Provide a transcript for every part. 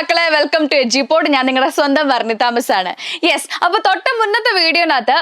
മക്കളെ, welcome to എജിപോഡ്. ഞാൻ നിങ്ങളുടെ സ്വന്തം വർണ്ണി തോമസ് ആണ്. യെസ്, അപ്പൊ തൊട്ട് മുന്നത്തെ വീഡിയോനകത്ത്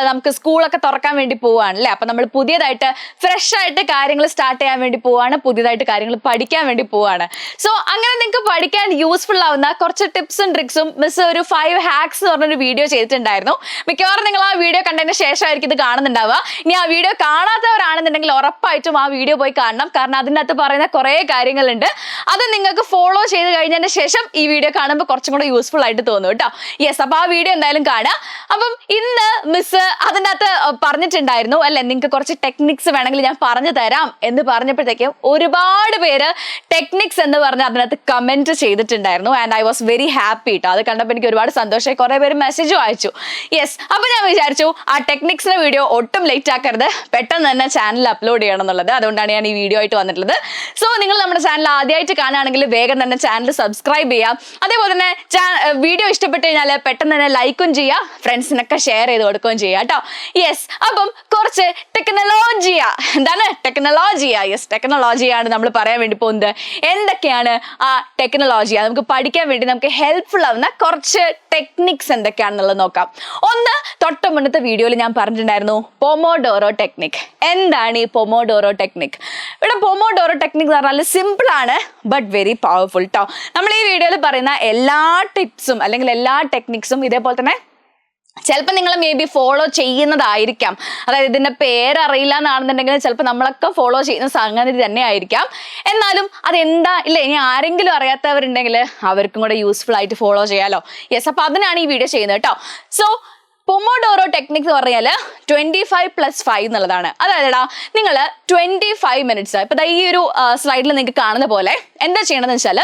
നമുക്ക് സ്കൂളൊക്കെ തുറക്കാൻ വേണ്ടി പോവാണല്ലേ. അപ്പൊ നമ്മൾ പുതിയതായിട്ട് ഫ്രഷ് ആയിട്ട് കാര്യങ്ങൾ സ്റ്റാർട്ട് ചെയ്യാൻ വേണ്ടി പോവാണ്, പുതിയതായിട്ട് കാര്യങ്ങൾ പഠിക്കാൻ വേണ്ടി പോവാണ്. സോ അങ്ങനെ നിങ്ങൾക്ക് പഠിക്കാൻ യൂസ്ഫുൾ ആവുന്ന കുറച്ച് ടിപ്സും ട്രിക്സും മിസ് ഒരു 5 ഹാക്സ് എന്ന് പറഞ്ഞൊരു വീഡിയോ ചെയ്തിട്ടുണ്ടായിരുന്നു. മിക്കവാറും നിങ്ങൾ ആ വീഡിയോ കണ്ടതിന് ശേഷമായിരിക്കും ഇത് കാണുന്നുണ്ടാവുക. ഇനി ആ വീഡിയോ കാണാത്തവരാണെന്നുണ്ടെങ്കിൽ ഉറപ്പായിട്ടും ആ വീഡിയോ പോയി കാണണം. കാരണം അതിനകത്ത് പറയുന്ന കുറേ കാര്യങ്ങളുണ്ട്. അത് നിങ്ങൾക്ക് ഫോളോ ചെയ്ത് കഴിഞ്ഞതിന് ശേഷം ഈ വീഡിയോ കാണുമ്പോൾ കുറച്ചും കൂടെ യൂസ്ഫുൾ ആയിട്ട് തോന്നും കേട്ടോ. യെസ്, അപ്പൊ ആ വീഡിയോ എന്തായാലും കാണാം. അപ്പം ഇന്ന് മിസ് അതിനകത്ത് പറഞ്ഞിട്ടുണ്ടായിരുന്നു അല്ലെ, നിങ്ങൾക്ക് കുറച്ച് ടെക്നിക്സ് വേണമെങ്കിൽ ഞാൻ പറഞ്ഞു തരാം എന്ന് പറഞ്ഞപ്പോഴത്തേക്കും ഒരുപാട് പേര് ടെക്നിക്സ് എന്ന് പറഞ്ഞ് അതിനകത്ത് കമന്റ് ചെയ്തിട്ടുണ്ടായിരുന്നു. And I was very happy കേട്ടോ. അത് കണ്ടപ്പോൾ എനിക്ക് ഒരുപാട് സന്തോഷമായി. കുറെ പേര് മെസ്സേജും അയച്ചു. യെസ്, അപ്പൊ ഞാൻ വിചാരിച്ചു ആ ടെക്നിക്സിന്റെ വീഡിയോ ഒട്ടും ലേറ്റ് ആക്കരുത്, പെട്ടെന്ന് തന്നെ ചാനലിൽ അപ്ലോഡ് ചെയ്യണം എന്നുള്ളത്. അതുകൊണ്ടാണ് ഞാൻ ഈ വീഡിയോ ആയിട്ട് വന്നിട്ടുള്ളത്. സോ നിങ്ങൾ നമ്മുടെ ചാനൽ ആദ്യമായിട്ട് കാണുകയാണെങ്കിൽ വേഗം തന്നെ ചാനൽ സബ്സ്ക്രൈബ് ചെയ്യാം. അതേപോലെ തന്നെ വീഡിയോ ഇഷ്ടപ്പെട്ട് കഴിഞ്ഞാൽ പെട്ടെന്ന് തന്നെ ലൈക്കും ചെയ്യുക, ഫ്രണ്ട്സിനൊക്കെ ഷെയർ ചെയ്ത് കൊടുക്കുകയും ചെയ്യുക കേട്ടോ. യെസ്, അപ്പം കുറച്ച് ടെക്നോളജിയാണ് നമ്മൾ പറയാൻ വേണ്ടി പോകുന്നത്. എന്തൊക്കെയാണ് ആ ടെക്നോളജി? നമുക്ക് പഠിക്കാൻ വേണ്ടി നമുക്ക് ഹെൽപ്ഫുൾ ആവുന്ന കുറച്ച് ടെക്നിക്സ് എന്തൊക്കെയാണെന്നുള്ളത് നോക്കാം. ഒന്ന്, തൊട്ട് മുന്നത്തെ വീഡിയോയിൽ ഞാൻ പറഞ്ഞിട്ടുണ്ടായിരുന്നു പൊമോഡോറോ ടെക്നിക്. എന്താണ് ഈ പൊമോഡോറോ ടെക്നിക്? ഇവിടെ പൊമോഡോറോ ടെക്നിക് എന്ന് പറഞ്ഞാൽ സിമ്പിൾ ആണ്, ബട്ട് വെരി പവർഫുൾ കേട്ടോ. നമ്മൾ ഈ വീഡിയോയിൽ പറയുന്ന എല്ലാ ടിപ്സും അല്ലെങ്കിൽ എല്ലാ ടെക്നിക്സും ഇതേപോലെ തന്നെ ചിലപ്പോൾ നിങ്ങൾ മേ ബി ഫോളോ ചെയ്യുന്നതായിരിക്കാം. അതായത് ഇതിന്റെ പേരറിയില്ല എന്നാണെന്നുണ്ടെങ്കിൽ ചിലപ്പോൾ നമ്മളൊക്കെ ഫോളോ ചെയ്യുന്ന സംഗതി തന്നെ ആയിരിക്കാം. എന്നാലും അതെന്താ ഇല്ലേ, ഇനി ആരെങ്കിലും അറിയാത്തവരുണ്ടെങ്കിൽ അവർക്കും കൂടെ യൂസ്ഫുൾ ആയിട്ട് ഫോളോ ചെയ്യാലോ. യെസ്, അപ്പൊ അതിനാണ് ഈ വീഡിയോ ചെയ്യുന്നത് കേട്ടോ. സോ പൊമോഡോറോ ടെക്നിക് എന്ന് പറഞ്ഞാൽ 25+5 എന്നുള്ളതാണ്. അതായത് നിങ്ങൾ 25 മിനിറ്റ്സ്, ഇപ്പൊ ഈ ഒരു സ്ലൈഡിൽ നിങ്ങൾക്ക് കാണുന്ന പോലെ എന്താ ചെയ്യണമെന്ന് വെച്ചാൽ,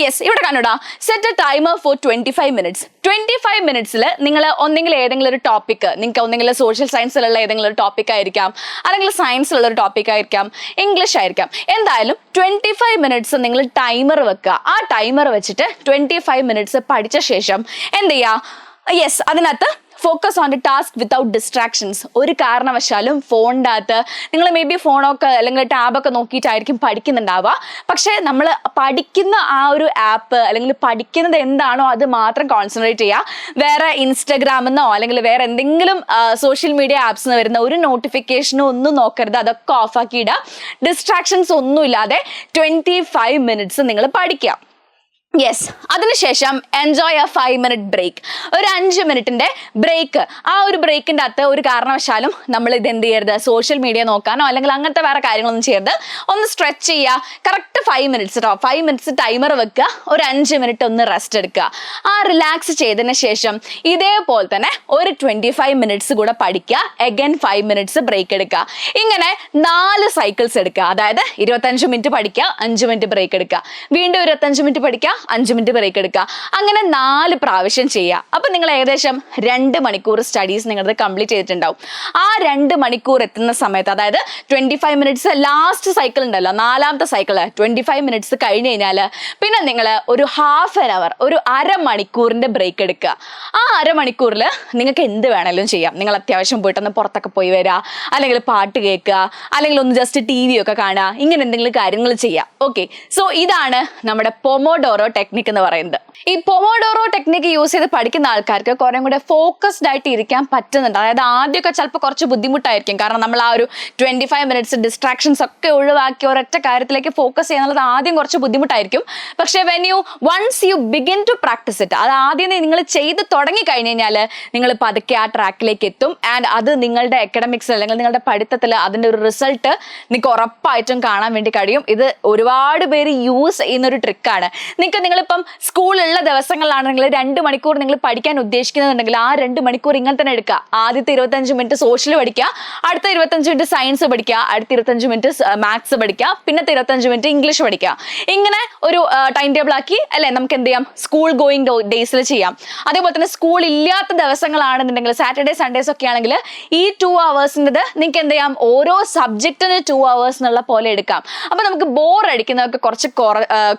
യെസ് ഇവിടെ കാണൂടാ, set a timer for 25 minutes. 25 മിനിറ്റ്സിൽ നിങ്ങൾ ഒന്നെങ്കിൽ ഏതെങ്കിലും ഒരു ടോപ്പിക്, നിങ്ങൾക്ക് ഒന്നെങ്കിൽ സോഷ്യൽ സയൻസിലുള്ള ഏതെങ്കിലും ഒരു ടോപ്പിക് ആയിരിക്കാം, അല്ലെങ്കിൽ സയൻസിലുള്ള ഒരു ടോപ്പിക് ആയിരിക്കാം, ഇംഗ്ലീഷ് ആയിരിക്കാം. എന്തായാലും 25 മിനിറ്റ്സ് നിങ്ങൾ ടൈമർ വെക്കുക. ആ ടൈമർ വെച്ചിട്ട് 25 മിനിറ്റ്സ് പഠിച്ച ശേഷം എന്ത് ചെയ്യുക? യെസ്, അതിനകത്ത് focus on the task without distractions. ഒരു കാരണവശാലും ഫോണിൻ്റെ അകത്ത് നിങ്ങൾ മേ ബി ഫോണൊക്കെ അല്ലെങ്കിൽ ടാബൊക്കെ നോക്കിയിട്ടായിരിക്കും പഠിക്കുന്നുണ്ടാവുക. പക്ഷേ നമ്മൾ പഠിക്കുന്ന ആ ഒരു ആപ്പ് അല്ലെങ്കിൽ പഠിക്കുന്നത് എന്താണോ അത് മാത്രം കോൺസെൻട്രേറ്റ് ചെയ്യുക. വേറെ ഇൻസ്റ്റഗ്രാമെന്നോ അല്ലെങ്കിൽ വേറെ എന്തെങ്കിലും സോഷ്യൽ മീഡിയ ആപ്സിൽ നിന്ന് വരുന്ന ഒരു നോട്ടിഫിക്കേഷനോ ഒന്നും നോക്കരുത്. അതൊക്കെ ഓഫാക്കിയിടുക. ഡിസ്ട്രാക്ഷൻസ് ഒന്നുമില്ലാതെ 25 മിനിറ്റ്സ് നിങ്ങൾ പഠിക്കുക. യെസ്, അതിനുശേഷം എൻജോയ് എ 5 മിനിറ്റ് ബ്രേക്ക്. ഒരു 5 മിനിറ്റിന്റെ ബ്രേക്ക്. ആ ഒരു ബ്രേക്കിന്റെ അകത്ത് ഒരു കാരണവശാലും നമ്മൾ ഇത് എന്ത് ചെയ്യരുത്, സോഷ്യൽ മീഡിയ നോക്കാനോ അല്ലെങ്കിൽ അങ്ങനത്തെ വേറെ കാര്യങ്ങളൊന്നും ചെയ്യരുത്. ഒന്ന് സ്ട്രെച്ച് ചെയ്യുക. കറക്റ്റ് 5 മിനിറ്റ്സ് കേട്ടോ. 5 മിനിറ്റ്സ് ടൈമർ വെക്കുക. ഒരു 5 മിനിറ്റ് ഒന്ന് റെസ്റ്റ് എടുക്കുക. ആ റിലാക്സ് ചെയ്തതിന് ശേഷം ഇതേപോലെ തന്നെ ഒരു 25 മിനിറ്റ്സ് കൂടെ പഠിക്കുക. അഗൈൻ 5 മിനിറ്റ്സ് ബ്രേക്ക് എടുക്കുക. ഇങ്ങനെ 4 സൈക്കിൾസ് എടുക്കുക. അതായത് 25 മിനിറ്റ് പഠിക്കുക, 5 മിനിറ്റ് ബ്രേക്ക് എടുക്കുക, വീണ്ടും 25 മിനിറ്റ് പഠിക്കുക, 5 മിനിറ്റ് ബ്രേക്ക് എടുക്കുക. അങ്ങനെ 4 പ്രാവശ്യം ചെയ്യുക. അപ്പൊ നിങ്ങൾ ഏകദേശം 2 മണിക്കൂർ സ്റ്റഡീസ് നിങ്ങളത് കംപ്ലീറ്റ് ചെയ്തിട്ടുണ്ടാവും. ആ 2 മണിക്കൂർ എത്തുന്ന സമയത്ത്, അതായത് 25 മിനിറ്റ്സ് ലാസ്റ്റ് സൈക്കിൾ ഉണ്ടല്ലോ, 4ാമത്തെ സൈക്കിള് 25 മിനിറ്റ്സ് കഴിഞ്ഞ് കഴിഞ്ഞാൽ പിന്നെ നിങ്ങൾ ഒരു ഹാഫ് ആൻ അവർ, ഒരു അരമണിക്കൂറിന്റെ ബ്രേക്ക് എടുക്കുക. ആ അരമണിക്കൂറിൽ നിങ്ങൾക്ക് എന്ത് വേണമെങ്കിലും ചെയ്യാം. നിങ്ങൾ അത്യാവശ്യം പോയിട്ടൊന്ന് പുറത്തൊക്കെ പോയി വരിക, അല്ലെങ്കിൽ പാട്ട് കേൾക്കുക, അല്ലെങ്കിൽ ഒന്ന് ജസ്റ്റ് TV ഒക്കെ കാണുക, ഇങ്ങനെ എന്തെങ്കിലും കാര്യങ്ങൾ ചെയ്യാം. ഓക്കെ, സോ ഇതാണ് നമ്മുടെ പൊമോഡോറോ ടെക്നിക് എന്ന് പറയുന്നത്. ഈ പൊമോഡോറോ ടെക്നിക്ക് യൂസ് ചെയ്ത് പഠിക്കുന്ന ആൾക്കാർക്ക് കുറേ കൂടെ ഫോക്കസ്ഡ് ആയിട്ട് ഇരിക്കാൻ പറ്റുന്നുണ്ട്. അതായത് ആദ്യമൊക്കെ ചിലപ്പോൾ കുറച്ച് ബുദ്ധിമുട്ടായിരിക്കും. കാരണം നമ്മൾ ആ ഒരു 25 മിനിറ്റ്സ് ഡിസ്ട്രാക്ഷൻസ് ഒക്കെ ഒഴിവാക്കി ഒരൊറ്റ കാര്യത്തിലേക്ക് ഫോക്കസ് ചെയ്യുന്നത് ആദ്യം കുറച്ച് ബുദ്ധിമുട്ടായിരിക്കും. പക്ഷേ once you begin to practise it, അത് ആദ്യം നിങ്ങൾ ചെയ്ത് തുടങ്ങി കഴിഞ്ഞ് കഴിഞ്ഞാൽ നിങ്ങൾ പതുക്കെ ആ ട്രാക്കിലേക്ക് എത്തും. ആൻഡ് അത് നിങ്ങളുടെ അക്കാഡമിക്സ് അല്ലെങ്കിൽ നിങ്ങളുടെ പഠിത്തത്തിൽ അതിൻ്റെ ഒരു റിസൾട്ട് നിങ്ങൾക്ക് ഉറപ്പായിട്ടും കാണാൻ വേണ്ടി കഴിയും. ഇത് ഒരുപാട് പേര് യൂസ് ചെയ്യുന്നൊരു ട്രിക്കാണ്. നിങ്ങളിപ്പം സ്കൂളിലുള്ള ദിവസങ്ങളിലാണെങ്കിൽ 2 മണിക്കൂർ നിങ്ങൾ പഠിക്കാൻ ഉദ്ദേശിക്കുന്നുണ്ടെങ്കിൽ ആ 2 മണിക്കൂർ ഇങ്ങനെ തന്നെ എടുക്കുക. ആദ്യത്തെ 25 മിനിറ്റ് സോഷ്യൽ പഠിക്കുക, അടുത്ത 25 മിനിറ്റ് സയൻസ് പഠിക്കുക, അടുത്ത 25 മിനിറ്റ് മാത്സ് പഠിക്കുക, പിന്നത്തെ 25 മിനിറ്റ് ഇംഗ്ലീഷ് പഠിക്കുക. ഇങ്ങനെ ഒരു ടൈം ടേബിൾ ആക്കി അല്ലെ നമുക്ക് എന്ത് ചെയ്യാം, സ്കൂൾ ഗോയിങ് ഡേയ്സിൽ ചെയ്യാം. അതേപോലെ തന്നെ സ്കൂൾ ഇല്ലാത്ത ദിവസങ്ങളാണെന്നുണ്ടെങ്കിൽ സാറ്റർഡേ സൺഡേസ് ഒക്കെ ആണെങ്കിൽ ഈ 2 അവേഴ്സിൻ്റെത് നിങ്ങൾക്ക് എന്ത് ചെയ്യാം, ഓരോ സബ്ജക്റ്റിന് 2 അവേഴ്സ് എന്നുള്ള പോലെ എടുക്കാം. അപ്പൊ നമുക്ക് ബോർ അടിക്കുന്നതൊക്കെ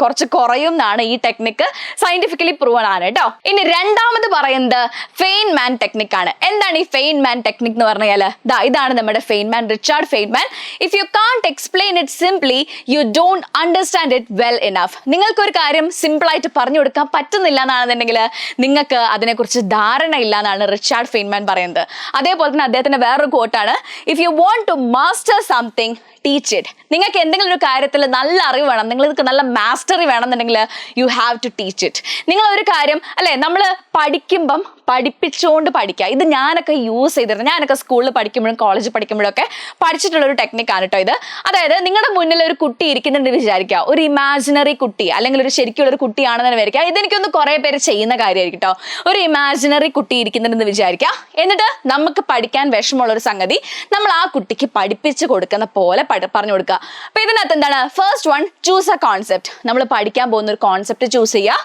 കുറച്ച് കുറയും എന്നാണ് ഈ ടെക്നിക്ക് സയന്റിഫിക്കലി പ്രൂവൺ ആണ് കേട്ടോ. ഇനി രണ്ടാമത് പറയുന്നത് ഫെയ്ൻമാൻ ടെക്നിക് ആണ്. എന്താണ് ഈ ഫെയ്ൻമാൻ ടെക്നിക് എന്ന് പറഞ്ഞാൽ ഇതാണ് നമ്മുടെ Feynman, Richard Feynman. If you can't explain it simply you don't understand it well enough. നിങ്ങൾക്ക് ഒരു കാര്യം സിമ്പിൾ ആയിട്ട് പറഞ്ഞു കൊടുക്കാൻ പറ്റുന്നില്ല എന്നാണെന്നുണ്ടെങ്കിൽ നിങ്ങൾക്ക് അതിനെക്കുറിച്ച് ധാരണ ഇല്ല എന്നാണ് റിച്ചാർഡ് ഫെയ്ൻമാൻ പറയുന്നത്. അതേപോലെ തന്നെ അദ്ദേഹത്തിന്റെ വേറൊരു കോട്ടാണ്, if you want to master something teach it. നിങ്ങൾക്ക് എന്തെങ്കിലും ഒരു കാര്യത്തിൽ നല്ല അറിവ് വേണം, നിങ്ങൾക്ക് നല്ല മാസ്റ്ററി വേണമെന്നുണ്ടെങ്കിൽ you have to teach it. നിങ്ങൾ ഒരു കാര്യം അല്ലെ, നമ്മൾ പഠിക്കുമ്പം പഠിപ്പിച്ചുകൊണ്ട് പഠിക്കുക. ഇത് ഞാനൊക്കെ യൂസ് ചെയ്തിരുന്നു. ഞാനൊക്കെ സ്കൂളിൽ പഠിക്കുമ്പോഴും കോളേജിൽ പഠിക്കുമ്പോഴും ഒക്കെ പഠിച്ചിട്ടുള്ള ഒരു ടെക്നിക്കാണ് കേട്ടോ ഇത്. അതായത് നിങ്ങളുടെ മുന്നിൽ ഒരു കുട്ടി ഇരിക്കുന്നുണ്ട് വിചാരിക്കുക, ഒരു ഇമാജിനറി കുട്ടി അല്ലെങ്കിൽ ഒരു ശരിക്കുള്ള ഒരു കുട്ടിയാണെന്ന് വിചാരിക്കുക. ഇതെനിക്കൊന്ന് കുറെ പേര് ചെയ്യുന്ന കാര്യമായിരിക്കും കേട്ടോ. ഒരു ഇമാജിനറി കുട്ടി ഇരിക്കുന്നുണ്ടെന്ന് വിചാരിക്കുക, എന്നിട്ട് നമുക്ക് പഠിക്കാൻ വിഷമമുള്ള ഒരു സംഗതി നമ്മൾ ആ കുട്ടിക്ക് പഠിപ്പിച്ചു കൊടുക്കുന്ന പോലെ പറഞ്ഞു കൊടുക്കുക. അപ്പൊ ഇതിനകത്ത് എന്താണ്, first one, choose a concept. നമ്മൾ പഠിക്കാൻ പോകുന്ന ഒരു കോൺസെപ്റ്റ് ചൂസ് ചെയ്യുക.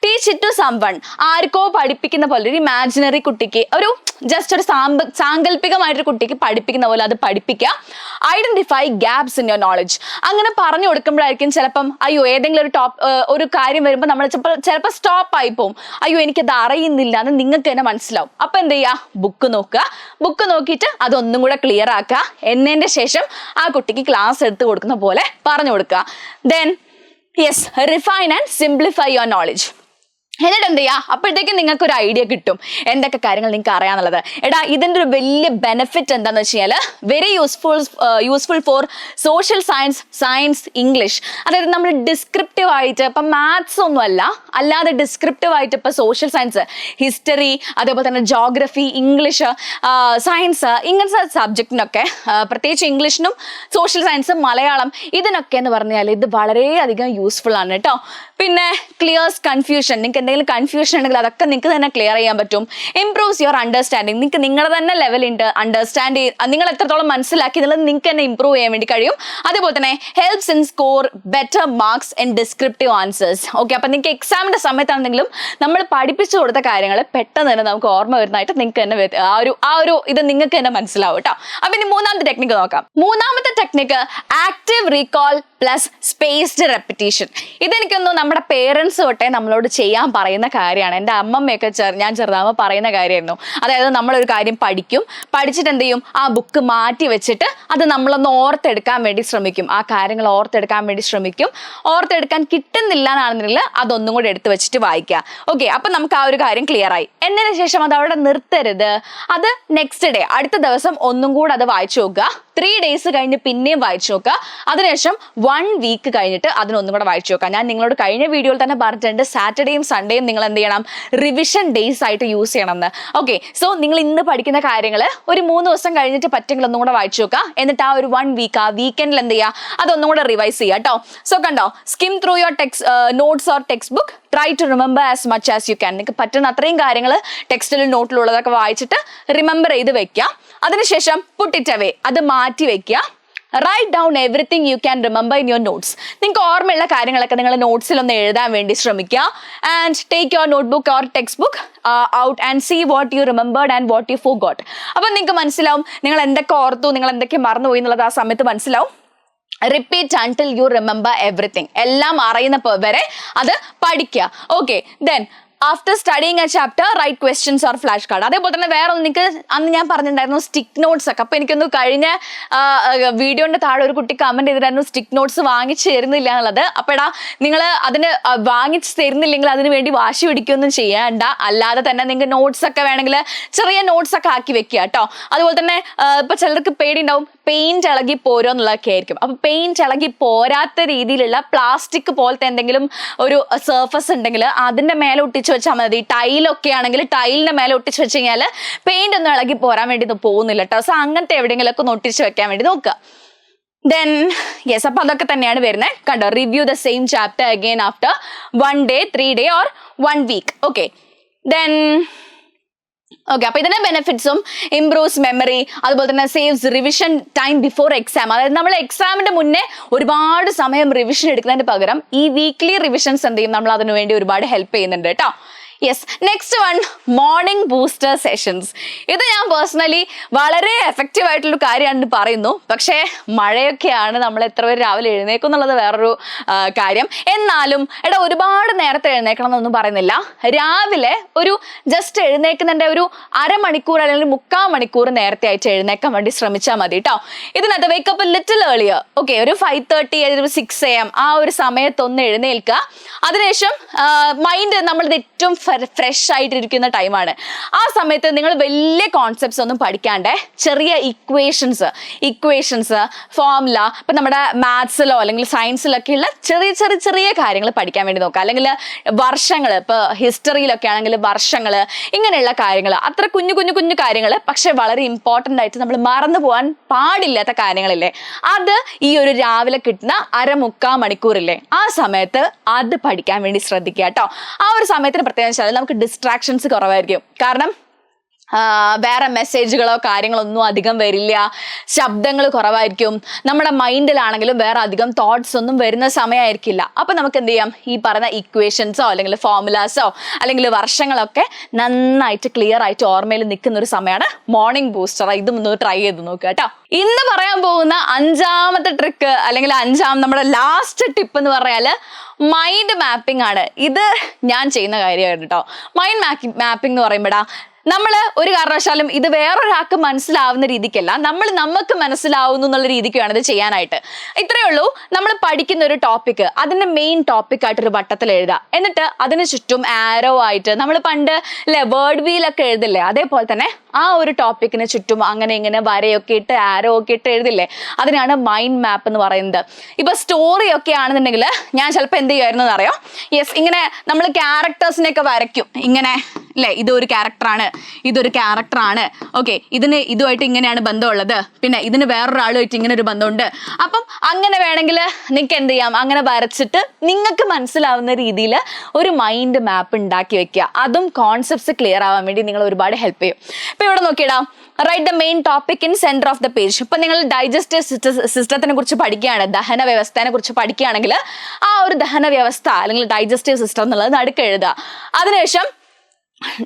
Teach it to someone. ആർക്കോ പഠിപ്പിക്കുന്ന പോലെ, ഒരു ഇമാജിനറി കുട്ടിക്ക്, ഒരു ജസ്റ്റ് ഒരു സാങ്കല്പികമായിട്ടൊരു കുട്ടിക്ക് പഠിപ്പിക്കുന്ന പോലെ അത് പഠിപ്പിക്കുക. Identify gaps in your knowledge. അങ്ങനെ പറഞ്ഞു കൊടുക്കുമ്പോഴായിരിക്കും ചിലപ്പം ഏതെങ്കിലും ഒരു കാര്യം വരുമ്പോൾ നമ്മൾ ചിലപ്പോൾ സ്റ്റോപ്പ് ആയി പോകും. എനിക്കത് അറിയുന്നില്ല എന്ന് നിങ്ങൾക്ക് തന്നെ മനസ്സിലാവും. അപ്പൊ എന്ത് ചെയ്യുക, ബുക്ക് നോക്കുക. ബുക്ക് നോക്കിയിട്ട് അതൊന്നും കൂടെ ക്ലിയർ ആക്കുക. എന്നതിന്റെ ശേഷം ആ കുട്ടിക്ക് ക്ലാസ് എടുത്ത് കൊടുക്കുന്ന പോലെ പറഞ്ഞു കൊടുക്കുക. Then refine and simplify your knowledge. എന്നിട്ട് എന്ത് ചെയ്യുക, അപ്പോഴത്തേക്കും നിങ്ങൾക്ക് ഒരു ഐഡിയ കിട്ടും എന്തൊക്കെ കാര്യങ്ങൾ നിങ്ങൾക്ക് അറിയാന്നുള്ളത്. ഇതിൻ്റെ ഒരു വലിയ ബെനിഫിറ്റ് എന്താണെന്ന് വെച്ച് കഴിഞ്ഞാൽ very useful for social science, English. അതായത് നമ്മൾ ഡിസ്ക്രിപ്റ്റീവ് ആയിട്ട് ഇപ്പം മാത്സ് ഒന്നും അല്ലാതെ ഡിസ്ക്രിപ്റ്റീവ് ആയിട്ട് ഇപ്പം സോഷ്യൽ സയൻസ്, ഹിസ്റ്ററി, അതേപോലെ തന്നെ ജോഗ്രഫി, ഇംഗ്ലീഷ്, സയൻസ്, ഇങ്ങനത്തെ സബ്ജക്റ്റിനൊക്കെ, പ്രത്യേകിച്ച് ഇംഗ്ലീഷിനും സോഷ്യൽ സയൻസ്, മലയാളം, ഇതിനൊക്കെ എന്ന് പറഞ്ഞാൽ ഇത് വളരെയധികം യൂസ്ഫുൾ ആണ് കേട്ടോ. പിന്നെ ക്ലിയേഴ്സ് കൺഫ്യൂഷൻ. നിങ്ങൾക്ക് എന്തെങ്കിലും കൺഫ്യൂഷൻ ഉണ്ടെങ്കിൽ അതൊക്കെ നിങ്ങൾക്ക് തന്നെ ക്ലിയർ ചെയ്യാൻ പറ്റും. Improves your understanding. നിങ്ങൾക്ക് നിങ്ങളുടെ തന്നെ ലെവലുണ്ട്, അണ്ടർസ്റ്റാൻഡ് നിങ്ങൾ എത്രത്തോളം മനസ്സിലാക്കി എന്നുള്ളത് നിങ്ങൾക്ക് തന്നെ ഇംപ്രൂവ് ചെയ്യാൻ വേണ്ടി കഴിയും. അതേപോലെ തന്നെ helps in score better marks in descriptive answers. Okay, അപ്പം നിങ്ങൾക്ക് എക്സാമിന്റെ സമയത്താണെങ്കിലും നമ്മൾ പഠിപ്പിച്ചു കൊടുത്ത കാര്യങ്ങൾ പെട്ടെന്ന് തന്നെ നമുക്ക് ഓർമ്മ വരുന്നതായിട്ട് നിങ്ങൾക്ക് തന്നെ ആ ഒരു ഇത് നിങ്ങൾക്ക് തന്നെ മനസ്സിലാവും കേട്ടോ. അപ്പം ഇനി മൂന്നാമത്തെ ടെക്നിക്ക് നോക്കാം. മൂന്നാമത്തെ technique active recall plus spaced repetition. ഇതെനിക്കൊന്നും നമ്മുടെ പേരൻസ് തൊട്ടേ നമ്മളോട് ചെയ്യാൻ പറയുന്ന കാര്യമാണ്. എൻ്റെ അമ്മമ്മയൊക്കെ ഞാൻ ചെറുതാകുമ്പോൾ പറയുന്ന കാര്യമായിരുന്നു. അതായത് നമ്മളൊരു കാര്യം പഠിച്ചിട്ട് എന്ത് ചെയ്യും, ആ ബുക്ക് മാറ്റി വെച്ചിട്ട് അത് നമ്മളൊന്ന് ഓർത്തെടുക്കാൻ വേണ്ടി ശ്രമിക്കും. ആ കാര്യങ്ങൾ ഓർത്തെടുക്കാൻ വേണ്ടി ശ്രമിക്കും. ഓർത്തെടുക്കാൻ കിട്ടുന്നില്ല എന്നാണെന്നുണ്ടെങ്കിൽ അതൊന്നും കൂടെ എടുത്ത് വെച്ചിട്ട് വായിക്കുക. ഓക്കെ, അപ്പം നമുക്ക് ആ ഒരു കാര്യം ക്ലിയർ ആയി. എന്നതിന് ശേഷം അത് അവിടെ നിർത്തരുത്. അത് നെക്സ്റ്റ് ഡേ, അടുത്ത ദിവസം ഒന്നും കൂടെ അത് വായിച്ചു നോക്കുക. 3 days കഴിഞ്ഞ് പിന്നെയും വായിച്ചു നോക്കുക. അതിനുശേഷം 1 week കഴിഞ്ഞിട്ട് അതിനൊന്നും കൂടെ വായിച്ചു നോക്കുക. ഞാൻ നിങ്ങളോട് കഴിഞ്ഞ വീഡിയോയിൽ തന്നെ പറഞ്ഞിട്ടുണ്ട്, സാറ്റർഡേയും സൺഡേയും നിങ്ങൾ എന്ത് ചെയ്യണം, റിവിഷൻ ഡേയ്സ് ആയിട്ട് യൂസ് ചെയ്യണം എന്ന്. ഓക്കെ, സോ നിങ്ങൾ ഇന്ന് പഠിക്കുന്ന കാര്യങ്ങൾ ഒരു 3 ദിവസം കഴിഞ്ഞിട്ട് പറ്റെങ്കിൽ ഒന്നും കൂടെ വായിച്ചു നോക്കുക. എന്നിട്ട് ആ ഒരു 1 week, ആ വീക്കെൻഡിൽ എന്ത് ചെയ്യുക, അതൊന്നും കൂടെ റിവൈസ് ചെയ്യുക കേട്ടോ. സോ കണ്ടോ, skim through your notes or textbook, try to remember as much as you can. നിങ്ങൾക്ക് പറ്റുന്ന അത്രയും കാര്യങ്ങൾ ടെക്സ്റ്റിലും നോട്ടിലുള്ളതൊക്കെ വായിച്ചിട്ട് റിമെമ്പർ ചെയ്ത് വെക്കുക. അതിനുശേഷം പുട്ട് ഇറ്റ് അവേ, അത് മാറ്റി വെക്കുക. Write down everything you can remember in your notes. നിങ്ങൾക്ക് ഓർമ്മയുള്ള കാര്യങ്ങളൊക്കെ നിങ്ങൾ നോട്ട്സിൽ ഒന്ന് എഴുതാൻ വേണ്ടി ശ്രമിക്കുക. And take your notebook or textbook out and see what you remembered and what you forgot. അപ്പം നിങ്ങൾക്ക് മനസ്സിലാവും നിങ്ങൾ എന്തൊക്കെ ഓർത്തു, നിങ്ങൾ എന്തൊക്കെ മറന്നുപോയി എന്നുള്ളത് ആ സമയത്ത് മനസ്സിലാവും. Repeat until you remember everything. എല്ലാം അറിയുന്ന വരെ അത് പഠിക്കുക. Okay, then after studying a chapter write questions or flash card. അതേപോലെ തന്നെ വേറെ ഒന്ന്, നിങ്ങൾക്ക് അന്ന് ഞാൻ പറഞ്ഞിട്ടുണ്ടായിരുന്നു സ്റ്റിക്ക് നോട്ട്സ് ഒക്കെ. അപ്പോൾ എനിക്കൊന്ന് കഴിഞ്ഞ വീഡിയോന്റെ താഴെ ഒരു കുട്ടി കമന്റ് ചെയ്തിട്ടായിരുന്നു സ്റ്റിക്ക് നോട്ട്സ് വാങ്ങിച്ചു തരുന്നില്ല എന്നുള്ളത്. അപ്പോഴാ നിങ്ങൾ അതിന് വാങ്ങിച്ചു തരുന്നില്ലെങ്കിൽ അതിന് വേണ്ടി വാശി പിടിക്കുകയൊന്നും ചെയ്യണ്ട. അല്ലാതെ തന്നെ നിങ്ങൾക്ക് നോട്ട്സ് ഒക്കെ വേണമെങ്കിൽ ചെറിയ നോട്ട്സ് ഒക്കെ ആക്കി വെക്കുക കേട്ടോ. അതുപോലെ തന്നെ ഇപ്പൊ ചിലർക്ക് പേടിയുണ്ടാവും, പെയിന്റ് ഇളകി പോരോ എന്നുള്ളതൊക്കെ ആയിരിക്കും. അപ്പൊ പെയിന്റ് ഇളകി പോരാത്ത രീതിയിലുള്ള പ്ലാസ്റ്റിക് പോലത്തെ എന്തെങ്കിലും ഒരു സർഫസ് ഉണ്ടെങ്കിൽ അതിന്റെ മേലെ ഒട്ടിച്ച് വെച്ചാൽ മതി. ടൈലൊക്കെ ആണെങ്കിൽ ടൈലിന്റെ മേലെ ഒട്ടിച്ച് വെച്ച് കഴിഞ്ഞാൽ പെയിന്റ് ഒന്നും ഇളകി പോരാൻ വേണ്ടി പോകുന്നില്ല കേട്ടോ. സോ അങ്ങനത്തെ എവിടെയെങ്കിലുമൊക്കെ ഒന്ന് ഒട്ടിച്ച് വെക്കാൻ വേണ്ടി നോക്കുക. ദെൻ യെസ്, അപ്പൊ അതൊക്കെ തന്നെയാണ് വരുന്നത്. കണ്ടോ, review the same chapter again after 1 day, 3 day or 1 week. Okay, then okay, അപ്പൊ ഇതിന്റെ ബെനിഫിറ്റ്സും ഇംപ്രൂവ്സ് മെമ്മറി, അതുപോലെ തന്നെ saves revision time before exam. അതായത് നമ്മൾ എക്സാമിന്റെ മുന്നേ ഒരുപാട് സമയം റിവിഷൻ എടുക്കുന്നതിന് പകരം ഈ വീക്ക്ലി റിവിഷൻസ് എന്ത് ചെയ്യും, നമ്മൾ അതിനു വേണ്ടി ഒരുപാട് ഹെൽപ്പ് ചെയ്യുന്നുണ്ട് കേട്ടോ. Yes, next one morning booster sessions. ഇത് ഞാൻ പേഴ്സണലി വളരെ എഫക്റ്റീവ് ആയിട്ടുള്ള കാര്യമാണ് പറയുന്നു. പക്ഷേ മഴയൊക്കെയാണ്, നമ്മൾ എത്ര പേര് രാവിലെ എഴുന്നേക്കും എന്നുള്ളത് വേറൊരു കാര്യം. എന്നാലും ഒരുപാട് നേരത്തെ എഴുന്നേക്കണം എന്നൊന്നും പറയുന്നില്ല. രാവിലെ ഒരു ജസ്റ്റ് എഴുന്നേക്കുന്നതിൻ്റെ ഒരു അരമണിക്കൂർ അല്ലെങ്കിൽ 3/4 മണിക്കൂർ നേരത്തെ ആയിട്ട് എഴുന്നേക്കാൻ വേണ്ടി ശ്രമിച്ചാൽ മതി കേട്ടോ. ഇതിനകത്ത് വേക്കപ്പ് ലിറ്റിൽ ഏർലിയർ, ഓക്കെ, ഒരു 5:30 അല്ലെങ്കിൽ 6 AM ആ ഒരു സമയത്തൊന്ന് എഴുന്നേൽക്കുക. അതിനുശേഷം മൈൻഡ് നമ്മളിത് ഏറ്റവും ഫ്രഷ് ആയിട്ടിരിക്കുന്ന ടൈമാണ്. ആ സമയത്ത് നിങ്ങൾ വലിയ കോൺസെപ്റ്റ്സ് ഒന്നും പഠിക്കാണ്ട് ചെറിയ ഇക്വേഷൻസ്, ഫോർമുല, ഇപ്പം നമ്മുടെ മാത്സിലോ അല്ലെങ്കിൽ സയൻസിലൊക്കെയുള്ള ചെറിയ കാര്യങ്ങൾ പഠിക്കാൻ വേണ്ടി നോക്കുക. അല്ലെങ്കിൽ വർഷങ്ങൾ, ഇപ്പോൾ ഹിസ്റ്ററിയിലൊക്കെ ആണെങ്കിൽ വർഷങ്ങൾ, ഇങ്ങനെയുള്ള കാര്യങ്ങൾ, അത്ര കുഞ്ഞു കാര്യങ്ങൾ, പക്ഷെ വളരെ ഇമ്പോർട്ടൻ്റ് ആയിട്ട് നമ്മൾ മറന്നു പോകാൻ പാടില്ലാത്ത കാര്യങ്ങളില്ലേ, അത് ഈ ഒരു രാവിലെ കിട്ടുന്ന 1/4 മണിക്കൂറില്ലേ, ആ സമയത്ത് അത് പഠിക്കാൻ വേണ്ടി ശ്രദ്ധിക്കുക കേട്ടോ. ആ ഒരു സമയത്തിന് പ്രത്യേകം വെച്ചാൽ നമുക്ക് ഡിസ്ട്രാക്ഷൻസ് കുറവായിരിക്കും. കാരണം വേറെ മെസ്സേജുകളോ കാര്യങ്ങളോ ഒന്നും അധികം വരില്ല, ശബ്ദങ്ങൾ കുറവായിരിക്കും, നമ്മുടെ മൈൻഡിലാണെങ്കിലും വേറെ അധികം തോട്ട്സ് ഒന്നും വരുന്ന സമയമായിരിക്കില്ല. അപ്പം നമുക്ക് എന്ത് ചെയ്യാം, ഈ പറയുന്ന ഇക്വേഷൻസോ അല്ലെങ്കിൽ ഫോർമുലാസോ അല്ലെങ്കിൽ വർഷങ്ങളൊക്കെ നന്നായിട്ട് ക്ലിയർ ആയിട്ട് ഓർമ്മയിൽ നിൽക്കുന്ന ഒരു സമയമാണ് മോർണിംഗ് ബൂസ്റ്റർ. ഇതും ഒന്ന് ട്രൈ ചെയ്ത് നോക്കുക കേട്ടോ. ഇന്ന് പറയാൻ പോകുന്ന 5ാമത്തെ ട്രിക്ക് അല്ലെങ്കിൽ നമ്മുടെ ലാസ്റ്റ് ടിപ്പ് എന്ന് പറഞ്ഞാൽ മൈൻഡ് മാപ്പിംഗ് ആണ്. ഇത് ഞാൻ ചെയ്യുന്ന കാര്യമായിരുന്നു കേട്ടോ. മൈൻഡ് മാപ്പിംഗ് എന്ന് പറയുമ്പോഴാ നമ്മൾ ഒരു കാരണവശാലും ഇത് വേറൊരാൾക്ക് മനസ്സിലാവുന്ന രീതിക്കല്ല, നമുക്ക് മനസ്സിലാവുന്നു എന്നുള്ള രീതിക്ക് വേണം ഇത് ചെയ്യാനായിട്ട്. ഇത്രയേ ഉള്ളൂ. നമ്മൾ പഠിക്കുന്ന ഒരു ടോപ്പിക്ക്, അതിന്റെ മെയിൻ ടോപ്പിക്കായിട്ടൊരു വട്ടത്തിൽ എഴുതുക. എന്നിട്ട് അതിന് ചുറ്റും ആരോ ആയിട്ട്, നമ്മൾ പണ്ട് വേർഡ് വീലൊക്കെ എഴുതില്ലേ, അതേപോലെ തന്നെ ആ ഒരു ടോപ്പിക്കിന് ചുറ്റും അങ്ങനെ ഇങ്ങനെ വരയൊക്കെ ഇട്ട് ആരോ ഒക്കെ ഇട്ട് എഴുതില്ലേ, അതിനാണ് മൈൻഡ് മാപ്പ് എന്ന് പറയുന്നത്. ഇപ്പൊ സ്റ്റോറി ഒക്കെ ആണെന്നുണ്ടെങ്കിൽ ഞാൻ ചിലപ്പോൾ എന്ത് ചെയ്യുമായിരുന്നു എന്നറിയോ, യെസ്, ഇങ്ങനെ നമ്മൾ ക്യാരക്ടേഴ്സിനെയൊക്കെ വരയ്ക്കും ഇങ്ങനെ അല്ലേ, ഇതൊരു ക്യാരക്ടറാണ്, ഓക്കെ, ഇതിന് ഇതുമായിട്ട് ഇങ്ങനെയാണ് ബന്ധമുള്ളത്, പിന്നെ ഇതിന് വേറൊരാളുമായിട്ട് ഇങ്ങനെ ഒരു ബന്ധമുണ്ട്. അപ്പം അങ്ങനെ വേണമെങ്കിൽ നിങ്ങൾക്ക് എന്ത് ചെയ്യാം, അങ്ങനെ വരച്ചിട്ട് നിങ്ങൾക്ക് മനസ്സിലാവുന്ന രീതിയിൽ ഒരു മൈൻഡ് മാപ്പ് ഉണ്ടാക്കി വെക്കുക. അതും കോൺസെപ്റ്റ്സ് ക്ലിയർ ആവാൻ വേണ്ടി നിങ്ങൾ ഒരുപാട് ഹെൽപ്പ് ചെയ്യും. ഇപ്പൊ ഇവിടെ നോക്കിയിടാ, write the main topic in centre of the page. ഇപ്പൊ നിങ്ങൾ ഡൈജസ്റ്റീവ് സിസ്റ്റത്തിനെ കുറിച്ച് പഠിക്കുകയാണ്, ദഹന വ്യവസ്ഥയെ കുറിച്ച് പഠിക്കുകയാണെങ്കിൽ ആ ഒരു ദഹന വ്യവസ്ഥ അല്ലെങ്കിൽ ഡൈജസ്റ്റീവ് സിസ്റ്റം എന്നുള്ളത് നടുക്ക് എഴുതുക. അതിനുശേഷം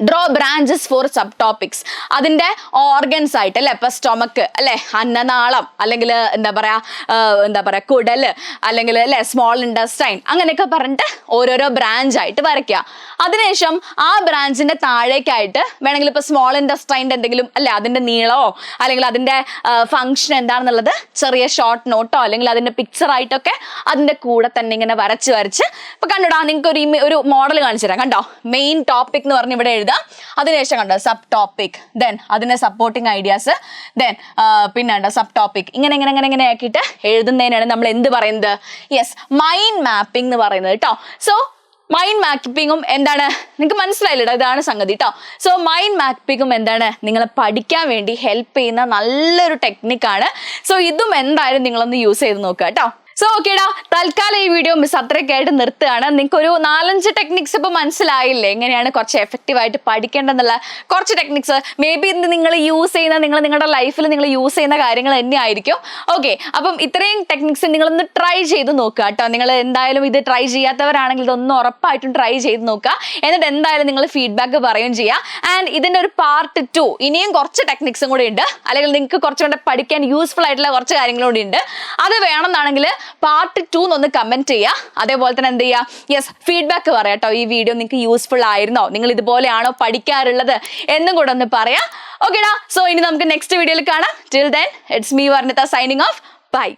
draw branches for sub topics, അതിന്റെ ഓർഗൻസ് ആയിട്ട് അല്ലെ, ഇപ്പൊ സ്റ്റൊമക്ക് അല്ലെ, അന്നനാളം, അല്ലെങ്കിൽ എന്താ പറയാ കുടല്, അല്ലെങ്കിൽ അല്ലെ സ്മോൾ ഇൻഡസ്റ്റൈൻ, അങ്ങനെയൊക്കെ പറഞ്ഞിട്ട് ഓരോരോ ബ്രാഞ്ച് ആയിട്ട് വരയ്ക്കുക. അതിനുശേഷം ആ ബ്രാഞ്ചിന്റെ താഴേക്കായിട്ട് വേണമെങ്കിൽ ഇപ്പൊ സ്മോൾ ഇൻഡസ്റ്റൈൻ്റെ എന്തെങ്കിലും അല്ലെ അതിന്റെ നീളമോ അല്ലെങ്കിൽ അതിന്റെ ഫംഗ്ഷൻ എന്താണെന്നുള്ളത് ചെറിയ ഷോർട്ട് നോട്ടോ അല്ലെങ്കിൽ അതിന്റെ പിക്ചർ ആയിട്ടൊക്കെ അതിന്റെ കൂടെ തന്നെ ഇങ്ങനെ വരച്ച് ഇപ്പൊ കണ്ടോടാ, നിങ്ങൾക്ക് ഒരു മോഡൽ കാണിച്ചു തരാം. കണ്ടോ, മെയിൻ ടോപ്പിക് എന്ന് പറഞ്ഞ് ഇവിടെ എഴുതാം. അതിനുശേഷം കണ്ടോ സബ് ടോപ്പിക്, ദെൻ അതിന്റെ സപ്പോർട്ടിങ് ഐഡിയാസ്, ദെൻ പിന്നെ സബ് ടോപ്പിക്, ഇങ്ങനെ ആക്കിയിട്ട് എഴുതുന്നതിനാണ് നമ്മൾ എന്ത് പറയുന്നത്, യെസ്, മൈൻഡ് മാപ്പിംഗ് എന്ന് പറയുന്നത് കേട്ടോ. സോ മൈൻഡ് മാപ്പിങ്ങും എന്താണ് നിങ്ങൾക്ക് മനസ്സിലായില്ലട്ടോ, ഇതാണ് സംഗതി കേട്ടോ. സോ മൈൻഡ് മാപ്പിങ്ങും എന്താണ്, നിങ്ങളെ പഠിക്കാൻ വേണ്ടി ഹെൽപ്പ് ചെയ്യുന്ന നല്ലൊരു ടെക്നിക്കാണ്. സോ ഇതും എന്തായാലും നിങ്ങളൊന്ന് യൂസ് ചെയ്ത് നോക്കുക കേട്ടോ. സോ ഓക്കേടാ, തൽക്കാലം ഈ വീഡിയോ അത്രയ്ക്കായിട്ട് നിർത്തുകയാണ്. നിങ്ങൾക്ക് ഒരു 4-5 ടെക്നിക്സ് ഇപ്പൊ മനസ്സിലായില്ലേ, എങ്ങനെയാണ് കുറച്ച് എഫക്റ്റീവ് ആയിട്ട് പഠിക്കേണ്ടെന്നുള്ള കുറച്ച് ടെക്നിക്സ്. മേ ബി ഇത് നിങ്ങൾ യൂസ് ചെയ്യുന്ന, നിങ്ങളുടെ ലൈഫിൽ നിങ്ങൾ യൂസ് ചെയ്യുന്ന കാര്യങ്ങൾ തന്നെ ആയിരിക്കും. ഓക്കെ, അപ്പം ഇത്രയും ടെക്നിക്സ് നിങ്ങളൊന്ന് ട്രൈ ചെയ്ത് നോക്കുക കേട്ടോ. നിങ്ങൾ എന്തായാലും ഇത് ട്രൈ ചെയ്യാത്തവരാണെങ്കിൽ ഇതൊന്നും ഉറപ്പായിട്ടും ട്രൈ ചെയ്ത് നോക്കുക. എന്നിട്ട് എന്തായാലും നിങ്ങൾ ഫീഡ്ബാക്ക് പറയുകയും ചെയ്യുക. ആൻഡ് ഇതിന്റെ ഒരു പാർട്ട് 2 ഇനിയും കുറച്ച് ടെക്നിക്സും കൂടി ഉണ്ട്, അല്ലെങ്കിൽ നിങ്ങൾക്ക് കുറച്ചുകൂടെ പഠിക്കാൻ യൂസ്ഫുൾ ആയിട്ടുള്ള കുറച്ച് കാര്യങ്ങളും കൂടി ഉണ്ട്. അത് വേണമെന്നാണെങ്കിൽ പാർട്ട് 2 ഒന്ന് കമന്റ് ചെയ്യുക. അതേപോലെ തന്നെ എന്ത് ചെയ്യുക, യെസ്, ഫീഡ്ബാക്ക് പറയാം കേട്ടോ. ഈ വീഡിയോ നിങ്ങൾക്ക് യൂസ്ഫുൾ ആയിരുന്നോ, നിങ്ങൾ ഇതുപോലെയാണോ പഠിക്കാറുള്ളത് എന്നും കൂടെ ഒന്ന് പറയാം. ഓക്കേടാ, സോ ഇനി നമുക്ക് നെക്സ്റ്റ് വീഡിയോയിൽ കാണാം. Till then it's me Varnitha signing off. By.